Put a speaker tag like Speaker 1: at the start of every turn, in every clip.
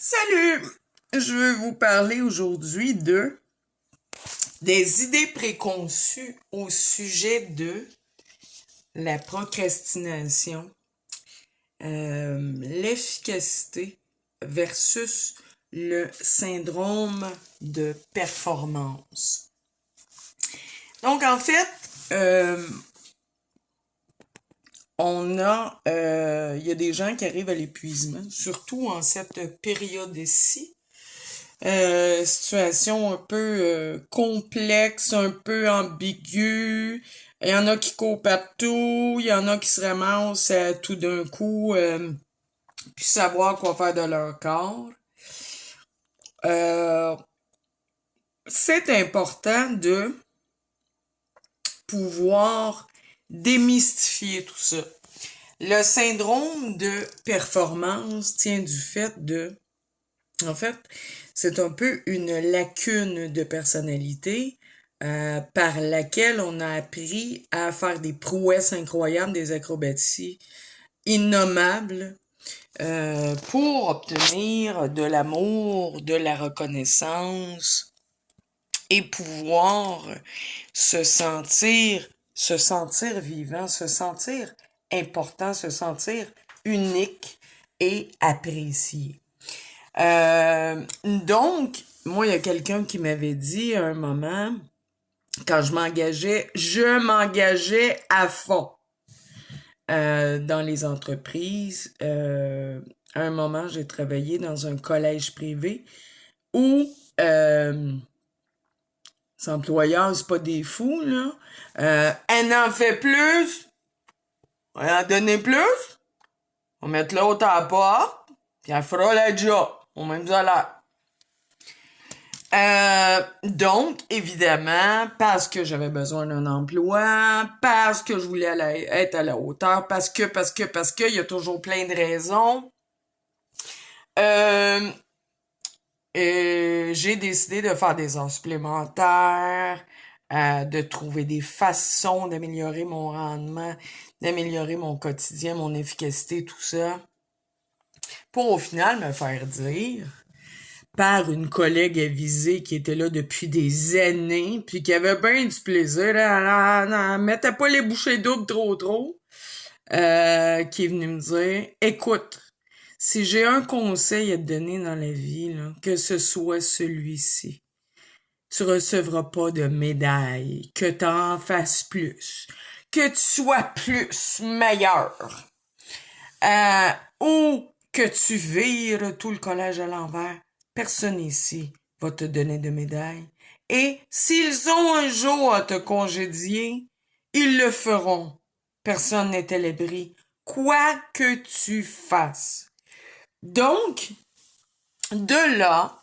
Speaker 1: Salut! Je veux vous parler aujourd'hui des idées préconçues au sujet de la procrastination, l'efficacité versus le syndrome de performance. Donc, en fait, euh, il y a des gens qui arrivent à l'épuisement, surtout en cette période-ci. Situation un peu complexe, un peu ambiguë. Il y en a qui courent partout, il y en a qui se ramassent tout d'un coup, puis savoir quoi faire de leur corps. Euh, c'est important de pouvoir démystifier tout ça. Le syndrome de performance tient du fait de... En fait, c'est un peu une lacune de personnalité par laquelle on a appris à faire des prouesses incroyables, des acrobaties innommables pour obtenir de l'amour, de la reconnaissance et pouvoir se sentir vivant, se sentir important, se sentir unique et apprécié. Donc, moi, il y a quelqu'un qui m'avait dit à un moment, quand je m'engageais à fond dans les entreprises. À un moment, j'ai travaillé dans un collège privé où les employeurs, c'est pas des fous, là. Elle en fait plus, on va en donner plus, on va mettre l'autre à la porte, puis elle fera la job, au même salaire. Donc, évidemment, parce que j'avais besoin d'un emploi, parce que je voulais être à la hauteur, parce que, il y a toujours plein de raisons. Euh, j'ai décidé de faire des heures supplémentaires, de trouver des façons d'améliorer mon rendement, d'améliorer mon quotidien, mon efficacité, tout ça, pour au final me faire dire par une collègue avisée qui était là depuis des années, puis qui avait bien du plaisir, elle mettait pas les bouchées doubles trop, qui est venue me dire, écoute, si j'ai un conseil à te donner dans la vie, là, que ce soit celui-ci, tu recevras pas de médaille, que t'en fasses plus, que tu sois plus meilleur, euh, ou que tu vires tout le collège à l'envers. Personne ici va te donner de médaille. Et s'ils ont un jour à te congédier, ils le feront. Personne n'est à l'abri, quoi que tu fasses. Donc, de là,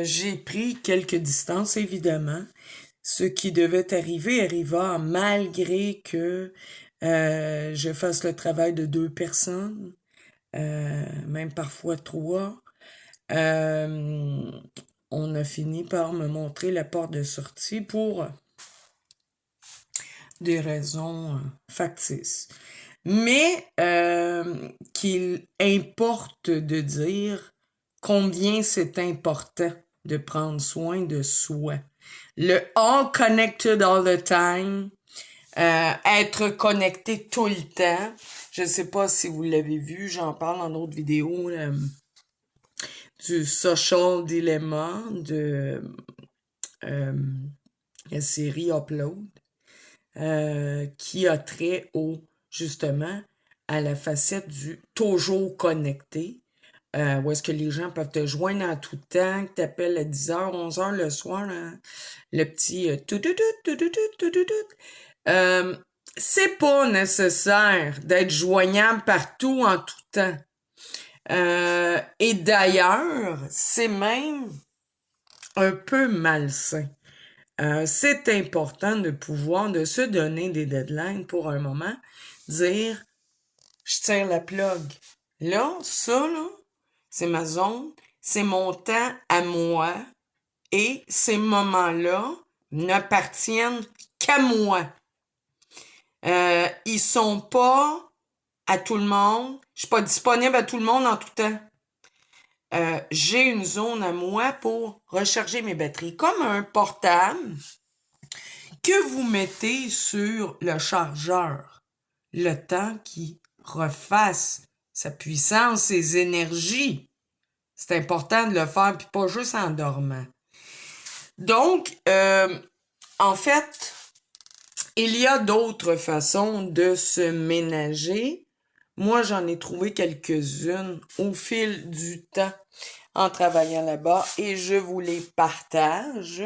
Speaker 1: j'ai pris quelques distances, évidemment. Ce qui devait arriver arriva malgré que je fasse le travail de 2 personnes, même parfois 3. Euh, on a fini par me montrer la porte de sortie pour des raisons factices. Mais qu'il importe de dire combien c'est important de prendre soin de soi. Le all connected all the time, être connecté tout le temps. Je sais pas si vous l'avez vu, j'en parle dans d'autres vidéos, du social dilemma de la série Upload, qui a trait justement, à la facette du toujours connecté, où est-ce que les gens peuvent te joindre en tout temps, que t'appelles à 10h, 11h le soir, là, le petit tout tout tout tout tout tout tout. C'est pas nécessaire d'être joignable partout en tout temps. Et d'ailleurs, c'est même un peu malsain. C'est important de pouvoir de se donner des deadlines pour un moment, dire je tire la plug. Là, ça, là, c'est ma zone, c'est mon temps à moi et ces moments-là n'appartiennent qu'à moi. Ils sont pas à tout le monde. Je suis pas disponible à tout le monde en tout temps. j'ai une zone à moi pour recharger mes batteries, comme un portable que vous mettez sur le chargeur, le temps qu'il refasse sa puissance, ses énergies. C'est important de le faire, puis pas juste en dormant. Donc, en fait, il y a d'autres façons de se ménager. Moi, j'en ai trouvé quelques-unes au fil du temps en travaillant là-bas et je vous les partage.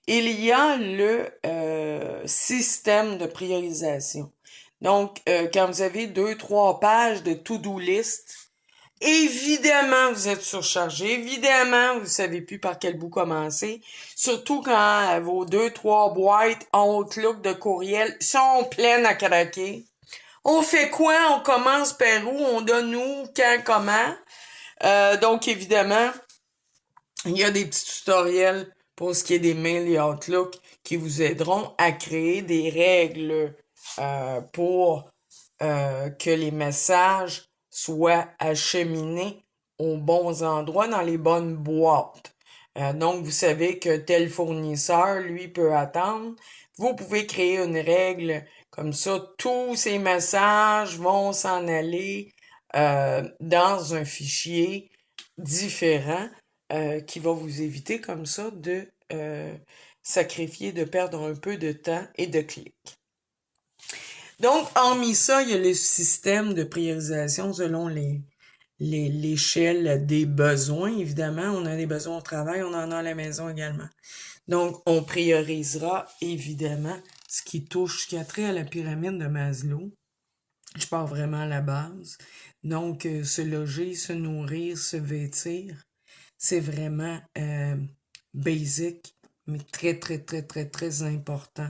Speaker 1: Il y a le système de priorisation. Donc, quand vous avez 2-3 pages de to-do list, évidemment, vous êtes surchargé. Évidemment, vous savez plus par quel bout commencer. Surtout quand vos 2-3 boîtes en Outlook de courriel sont pleines à craquer. On fait quoi? On commence par où? On donne où? Quand? Comment? Donc, évidemment, il y a des petits tutoriels pour ce qui est des mails et Outlook qui vous aideront à créer des règles pour que les messages soient acheminés aux bons endroits, dans les bonnes boîtes. Donc, vous savez que tel fournisseur, lui, peut attendre. Vous pouvez créer une règle comme ça. Tous ces messages vont s'en aller dans un fichier différent qui va vous éviter comme ça de sacrifier, de perdre un peu de temps et de clics. Donc, hormis ça, il y a le système de priorisation selon l'échelle des besoins. Évidemment, on a des besoins au travail, on en a à la maison également. Donc, on priorisera évidemment ce qui touche, ce qui a trait à la pyramide de Maslow. Je pars vraiment à la base. Donc, se loger, se nourrir, se vêtir, c'est vraiment basic, mais très, très, très, très, très important.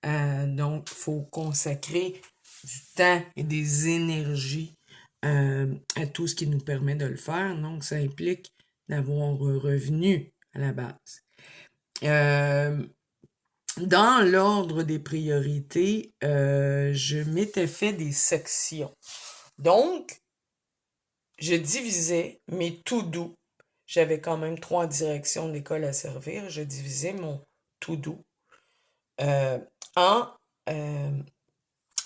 Speaker 1: Donc, il faut consacrer du temps et des énergies à tout ce qui nous permet de le faire. Donc, ça implique d'avoir un revenu à la base. Dans l'ordre des priorités, je m'étais fait des sections. Donc, je divisais mes to-do. J'avais quand même 3 directions d'école à servir. Je divisais mon to-do en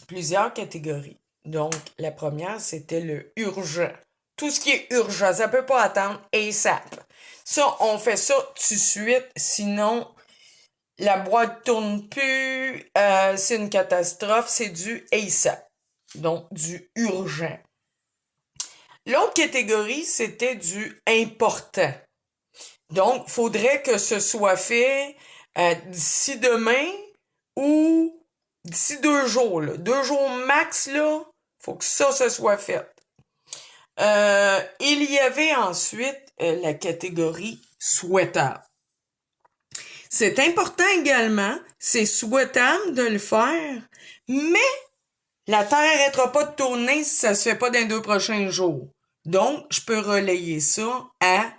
Speaker 1: plusieurs catégories. Donc, la première, c'était le urgent. Tout ce qui est urgent, ça peut pas attendre ASAP. Ça, on fait ça tout de suite, sinon la boîte tourne plus, c'est une catastrophe, c'est du ASAP. Donc, du urgent. L'autre catégorie, c'était du important. Donc, faudrait que ce soit fait d'ici demain ou d'ici 2 jours. Là. 2 jours max, là, faut que ça se soit fait. Il y avait ensuite la catégorie souhaitable. C'est important également, c'est souhaitable de le faire, mais la Terre n'arrêtera pas de tourner si ça se fait pas dans les 2 prochains jours. Donc, je peux relayer ça à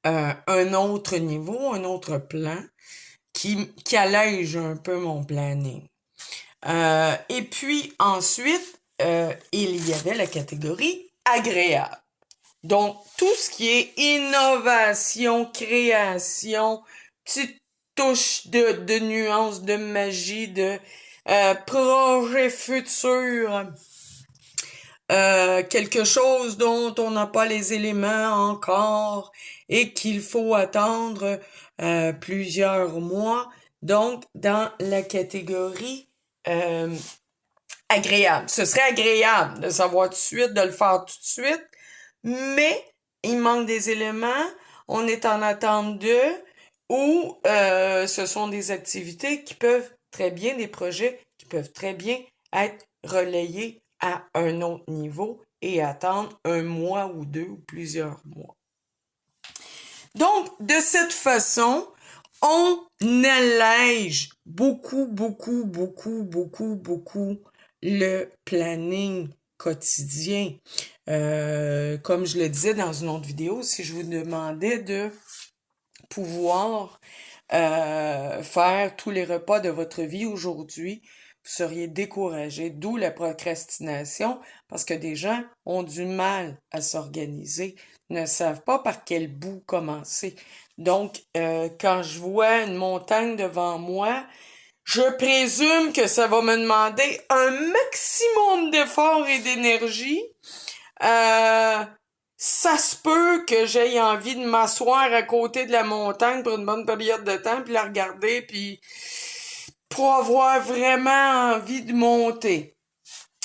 Speaker 1: un autre niveau, un autre plan qui allège un peu mon planning. Et puis ensuite, il y avait la catégorie agréable. Donc, tout ce qui est innovation, création, petite touche de nuances, de magie, de projet futur, quelque chose dont on n'a pas les éléments encore et qu'il faut attendre plusieurs mois. Donc, dans la catégorie agréable. Ce serait agréable de savoir tout de suite, de le faire tout de suite, mais il manque des éléments, on est en attente d'eux, ou ce sont des activités qui peuvent très bien, des projets qui peuvent très bien être relayés à un autre niveau et attendre 1 mois ou 2 ou plusieurs mois. Donc, de cette façon, on allège beaucoup, beaucoup, beaucoup, beaucoup, beaucoup le planning quotidien. Comme je le disais dans une autre vidéo, si je vous demandais de pouvoir faire tous les repas de votre vie aujourd'hui, vous seriez découragé, d'où la procrastination, parce que des gens ont du mal à s'organiser, ne savent pas par quel bout commencer. Donc, quand je vois une montagne devant moi, je présume que ça va me demander un maximum d'efforts et d'énergie. Euh, Ça se peut que j'aie envie de m'asseoir à côté de la montagne pour une bonne période de temps, puis la regarder, puis pour avoir vraiment envie de monter,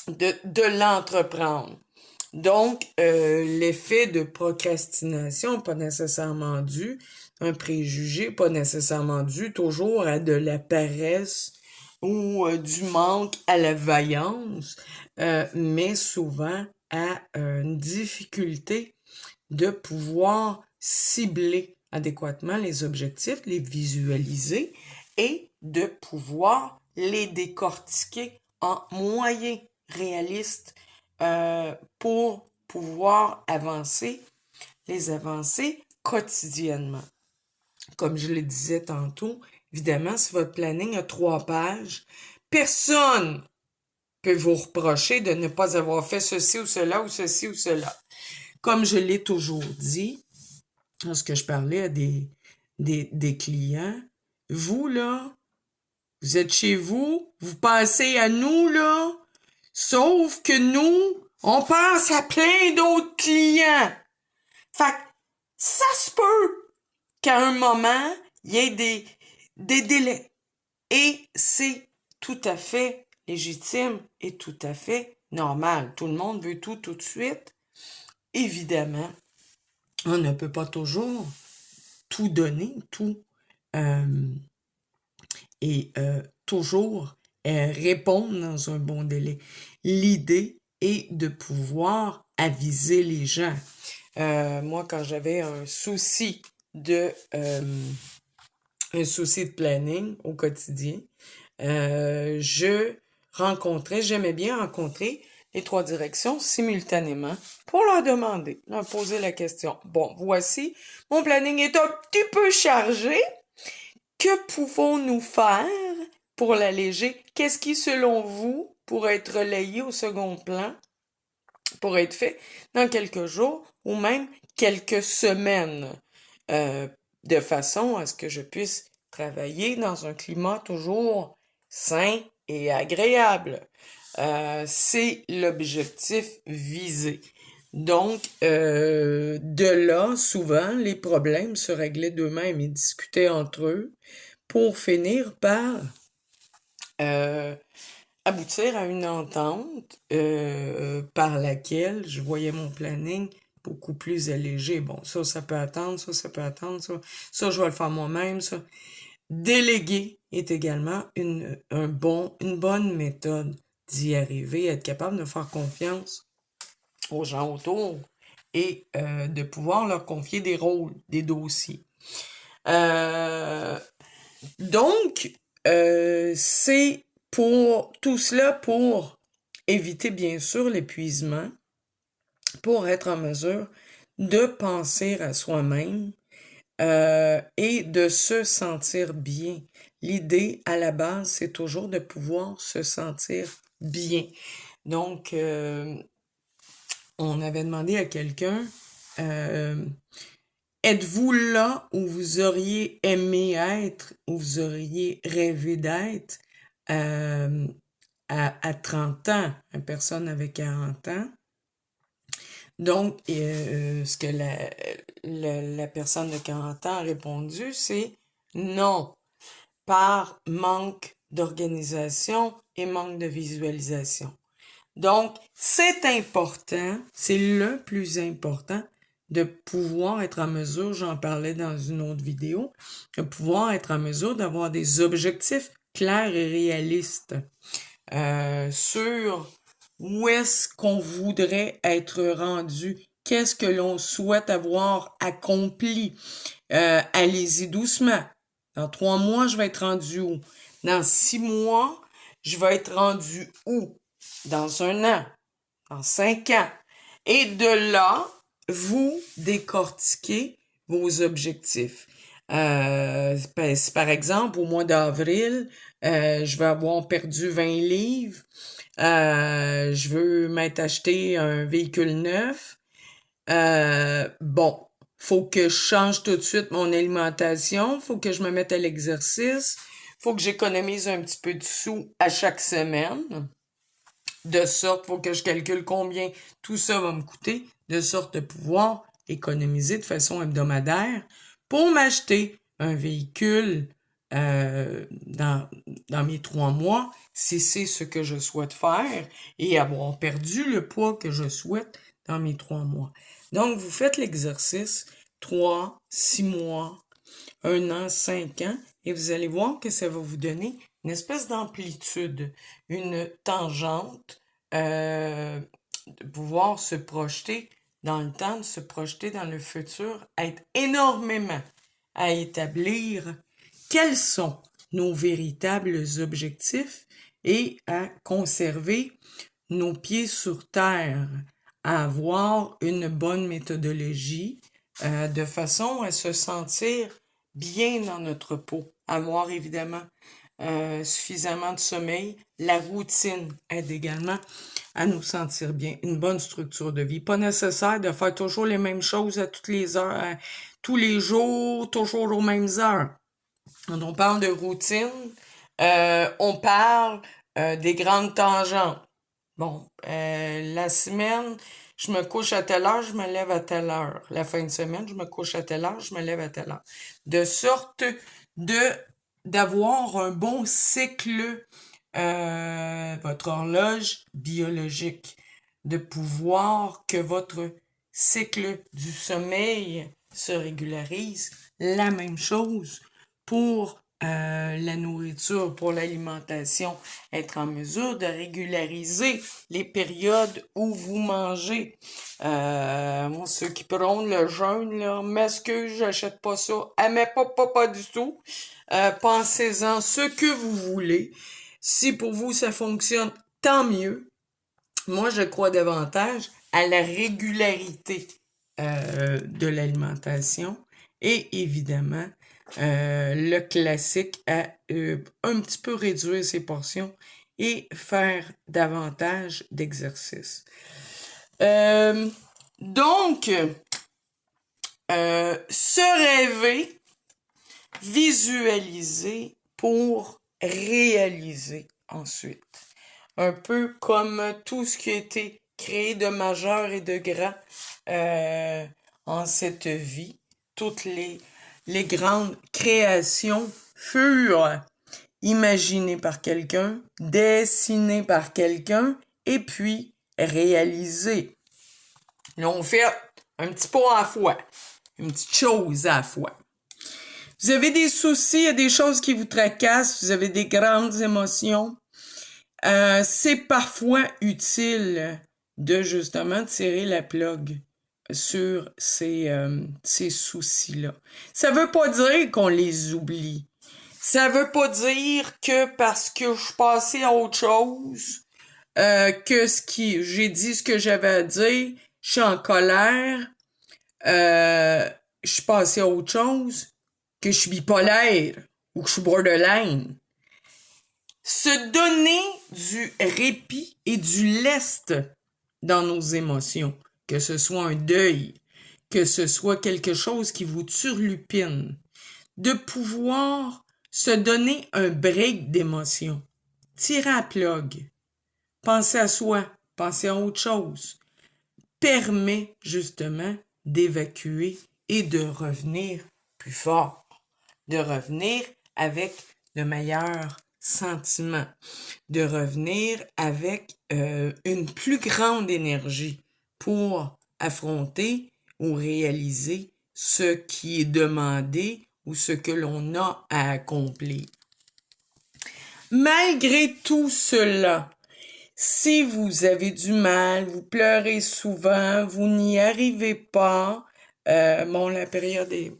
Speaker 1: de l'entreprendre. Donc, l'effet de procrastination, pas nécessairement dû, un préjugé, pas nécessairement dû toujours à de la paresse ou du manque à la vaillance, mais souvent à une difficulté de pouvoir cibler adéquatement les objectifs, les visualiser et de pouvoir les décortiquer en moyens réalistes pour pouvoir les avancer quotidiennement. Comme je le disais tantôt, évidemment, si votre planning a 3 pages, personne peut vous reprocher de ne pas avoir fait ceci ou cela ou ceci ou cela. Comme je l'ai toujours dit, lorsque je parlais à des clients, vous, là, vous êtes chez vous, vous pensez à nous, là, sauf que nous, on pense à plein d'autres clients. Fait que ça se peut qu'à un moment, il y ait des délais. Et c'est tout à fait légitime et tout à fait normal. Tout le monde veut tout de suite. Évidemment, on ne peut pas toujours tout donner, tout et toujours répondre dans un bon délai. L'idée est de pouvoir aviser les gens. Moi, quand j'avais un souci de planning au quotidien, j'aimais bien rencontrer les 3 directions simultanément pour leur demander, leur poser la question. Bon, voici, mon planning est un petit peu chargé. Que pouvons-nous faire pour l'alléger? Qu'est-ce qui, selon vous, pourrait être relayé au second plan, pour être fait dans quelques jours ou même quelques semaines, de façon à ce que je puisse travailler dans un climat toujours sain et agréable. C'est l'objectif visé. Donc, de là, souvent, les problèmes se réglaient d'eux-mêmes et discutaient entre eux pour finir par aboutir à une entente par laquelle je voyais mon planning beaucoup plus allégé. Bon, ça peut attendre, ça peut attendre, ça, je vais le faire moi-même, ça. Déléguer est également une bonne méthode d'y arriver, être capable de faire confiance aux gens autour et de pouvoir leur confier des rôles, des dossiers. Donc, c'est pour tout cela pour éviter bien sûr l'épuisement, pour être en mesure de penser à soi-même et de se sentir bien. L'idée à la base, c'est toujours de pouvoir se sentir bien. Donc, on avait demandé à quelqu'un, êtes-vous là où vous auriez aimé être, où vous auriez rêvé d'être à 30 ans, une personne avec 40 ans? Donc, ce que la personne de 40 ans a répondu, c'est non, par manque d'organisation et manque de visualisation. Donc, c'est important, c'est le plus important de pouvoir être en mesure, j'en parlais dans une autre vidéo, de pouvoir être en mesure d'avoir des objectifs clairs et réalistes sur où est-ce qu'on voudrait être rendu, qu'est-ce que l'on souhaite avoir accompli. Allez-y doucement. Dans 3 mois, je vais être rendu où? Dans 6 mois, je vais être rendu où? Dans 1 an, dans 5 ans. Et de là, vous décortiquez vos objectifs. Si par exemple, au mois d'avril, Je vais avoir perdu 20 livres. Je veux m'être acheté un véhicule neuf. Bon, faut que je change tout de suite mon alimentation, faut que je me mette à l'exercice, faut que j'économise un petit peu de sous à chaque semaine, de sorte, faut que je calcule combien tout ça va me coûter, de sorte de pouvoir économiser de façon hebdomadaire pour m'acheter un véhicule dans mes 3 mois, si c'est ce que je souhaite faire, et avoir perdu le poids que je souhaite dans mes 3 mois. Donc, vous faites l'exercice 3, 6 mois, 1 an, 5 ans, et vous allez voir que ça va vous donner une espèce d'amplitude, une tangente, de pouvoir se projeter dans le temps, de se projeter dans le futur, aide énormément à établir quels sont nos véritables objectifs et à conserver nos pieds sur terre, à avoir une bonne méthodologie, de façon à se sentir bien dans notre peau, avoir évidemment suffisamment de sommeil. La routine aide également à nous sentir bien, une bonne structure de vie. Pas nécessaire de faire toujours les mêmes choses à toutes les heures, tous les jours, toujours aux mêmes heures. Quand on parle de routine, on parle des grandes tangentes. Bon, la semaine, je me couche à telle heure, je me lève à telle heure. La fin de semaine, je me couche à telle heure, je me lève à telle heure. De sorte de d'avoir un bon cycle, votre horloge biologique, de pouvoir que votre cycle du sommeil se régularise. La même chose pour la nourriture, pour l'alimentation, être en mesure de régulariser les périodes où vous mangez. Moi, ceux qui prônent le jeûne, là, m'excuse, j'achète pas ça. Mais pas du tout. Pensez-en ce que vous voulez. Si pour vous ça fonctionne, tant mieux. Moi, je crois davantage à la régularité de l'alimentation et évidemment le classique à un petit peu réduire ses portions et faire davantage d'exercice. Donc, se rêver, visualiser pour réaliser ensuite. Un peu comme tout ce qui a été créé de majeur et de grand en cette vie. Toutes les grandes créations furent imaginées par quelqu'un, dessinées par quelqu'un et puis réalisées. Là, on fait un petit pas à la fois, une petite chose à la fois. Vous avez des soucis, il y a des choses qui vous tracassent, vous avez des grandes émotions. C'est parfois utile de justement tirer la plug sur ces soucis-là. Ça veut pas dire qu'on les oublie. Ça veut pas dire que parce que je suis passée à autre chose, que j'ai dit ce que j'avais à dire, je suis en colère, je suis passée à autre chose, que je suis bipolaire ou que je suis borderline. Se donner du répit et du lest dans nos émotions, que ce soit un deuil, que ce soit quelque chose qui vous turlupine, de pouvoir se donner un break d'émotion, tirer à plug, penser à soi, penser à autre chose, permet justement d'évacuer et de revenir plus fort, de revenir avec de meilleurs sentiments, de revenir avec une plus grande énergie pour affronter ou réaliser ce qui est demandé ou ce que l'on a à accomplir. Malgré tout cela, si vous avez du mal, vous pleurez souvent, vous n'y arrivez pas, la période est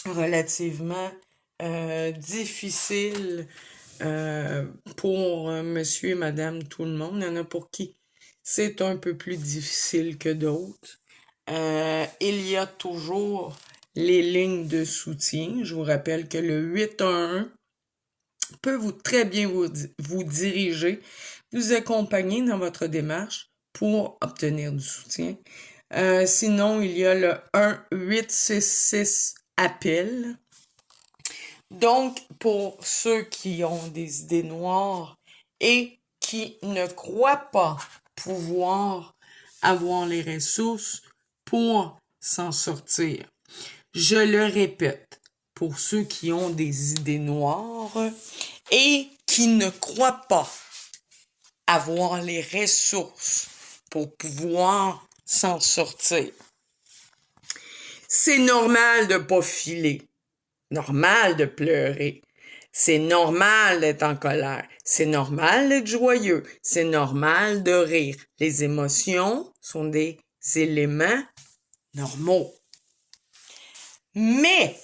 Speaker 1: relativement difficile pour monsieur et madame tout le monde. Il y en a pour qui c'est un peu plus difficile que d'autres. Il y a toujours les lignes de soutien. Je vous rappelle que le 811 peut très bien vous diriger, vous accompagner dans votre démarche pour obtenir du soutien. Sinon, il y a le 1-866-APPEL. Donc, pour ceux qui ont des idées noires et qui ne croient pas pouvoir avoir les ressources pour s'en sortir. Je le répète, pour ceux qui ont des idées noires et qui ne croient pas avoir les ressources pour pouvoir s'en sortir. C'est normal de pas filer, normal de pleurer, c'est normal d'être en colère, c'est normal d'être joyeux, c'est normal de rire. Les émotions sont des éléments normaux. Mais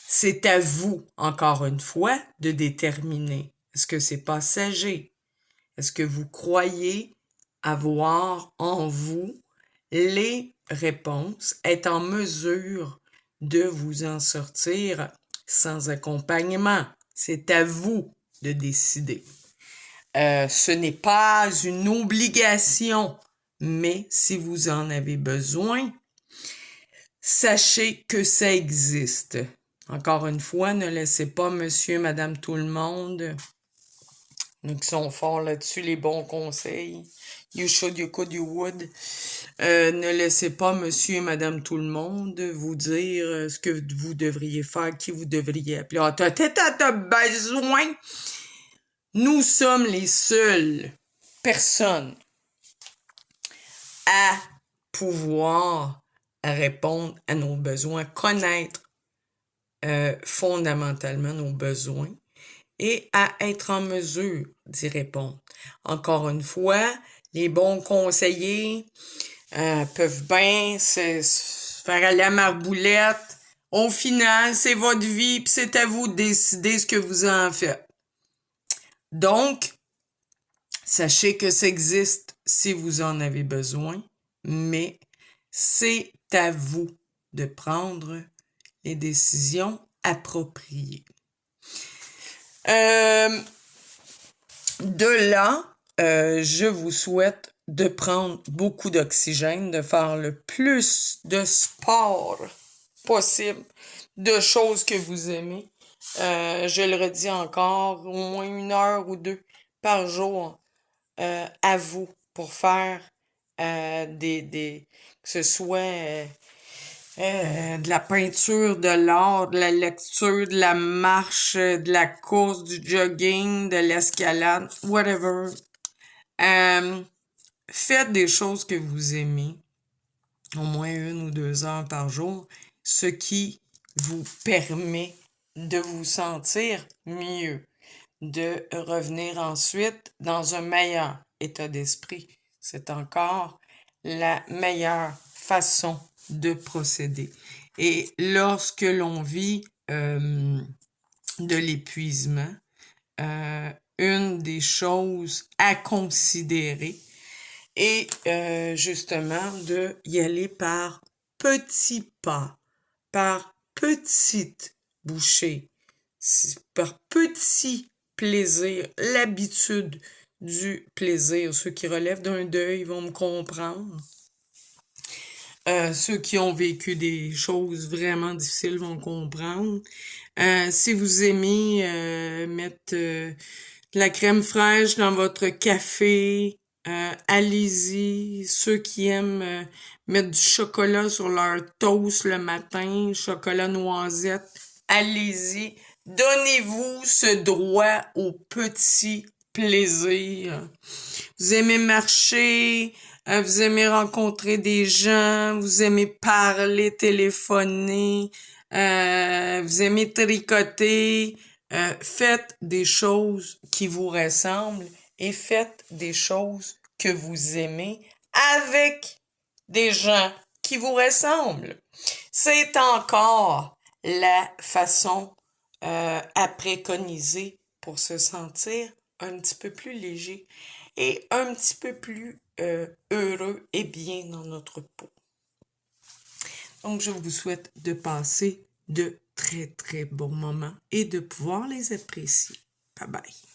Speaker 1: c'est à vous, encore une fois, de déterminer. Est-ce que c'est passager? Est-ce que vous croyez avoir en vous les réponses, être en mesure de vous en sortir sans accompagnement? C'est à vous de décider. Ce n'est pas une obligation, mais si vous en avez besoin, sachez que ça existe. Encore une fois, ne laissez pas monsieur, madame, tout le monde, nous qui sommes forts là-dessus, les bons conseils. You should, you could, you would. Ne laissez pas monsieur et madame tout le monde vous dire ce que vous devriez faire, qui vous devriez appeler. Ah, t'as besoin. Nous sommes les seules personnes à pouvoir répondre à nos besoins, connaître fondamentalement nos besoins et à être en mesure d'y répondre. Encore une fois, les bons conseillers peuvent bien se faire aller à marboulette. Au final, c'est votre vie, puis c'est à vous de décider ce que vous en faites. Donc, sachez que ça existe si vous en avez besoin, mais c'est à vous de prendre les décisions appropriées. De là, je vous souhaite de prendre beaucoup d'oxygène, de faire le plus de sport possible, de choses que vous aimez. Je le redis encore, au moins 1 heure ou 2 par jour à vous pour faire que ce soit de la peinture, de l'art, de la lecture, de la marche, de la course, du jogging, de l'escalade, whatever. Faites des choses que vous aimez, au moins 1 ou 2 heures par jour, ce qui vous permet de vous sentir mieux, de revenir ensuite dans un meilleur état d'esprit. C'est encore la meilleure façon de procéder. Et lorsque l'on vit de l'épuisement, une des choses à considérer est justement de y aller par petits pas, par petites bouchées, par petits plaisirs, l'habitude du plaisir. Ceux qui relèvent d'un deuil vont me comprendre. Ceux qui ont vécu des choses vraiment difficiles vont comprendre. Si vous aimez mettre de la crème fraîche dans votre café, allez-y. Ceux qui aiment mettre du chocolat sur leur toast le matin, chocolat noisette, allez-y. Donnez-vous ce droit au petit plaisir. Vous aimez marcher, vous aimez rencontrer des gens, vous aimez parler, téléphoner, vous aimez tricoter. Faites des choses qui vous ressemblent et faites des choses que vous aimez avec des gens qui vous ressemblent. C'est encore la façon à préconiser pour se sentir un petit peu plus léger et un petit peu plus heureux et bien dans notre peau. Donc, je vous souhaite de passer de très, très bons moments et de pouvoir les apprécier. Bye bye.